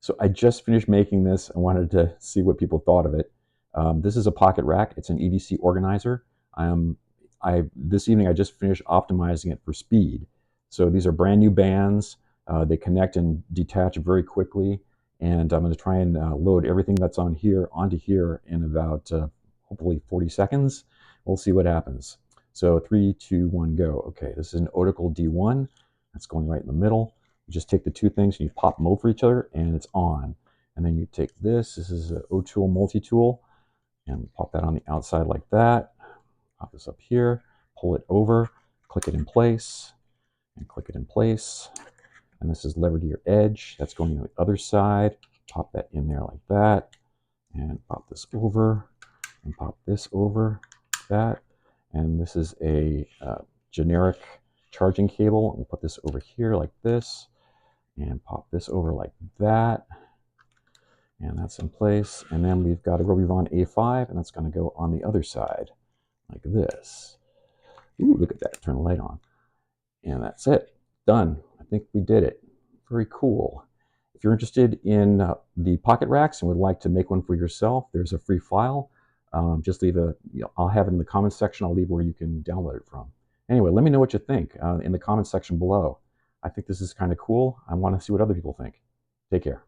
So I just finished making this. I wanted to see what people thought of it. This is a pocket rack. It's an EDC organizer. This evening I just finished optimizing it for speed. So these are brand new bands. They connect and detach very quickly. And I'm going to try and load everything that's on here onto here in about hopefully 40 seconds. We'll see what happens. So 3, 2, 1, go. Okay, this is an Otical D1. That's going right in the middle. You just take the two things and you pop them over each other and it's on. And then you take this is an O-tool multi-tool, and pop that on the outside like that. Pop this up here, pull it over, click it in place, and click it in place. And this is lever to your edge. That's going to the other side. Pop that in there like that, and pop this over, and pop this over, like that. And this is a generic charging cable. We'll put this over here like this, and pop this over like that. And that's in place. And then we've got a Robivon A5, and that's going to go on the other side like this. Ooh, look at that. Turn the light on. And that's it. Done. I think we did it. Very cool. If you're interested in the pocket racks and would like to make one for yourself, there's a free file. Just leave I'll have it in the comments section. I'll leave where you can download it from. Anyway, let me know what you think in the comments section below. I think this is kind of cool. I want to see what other people think. Take care.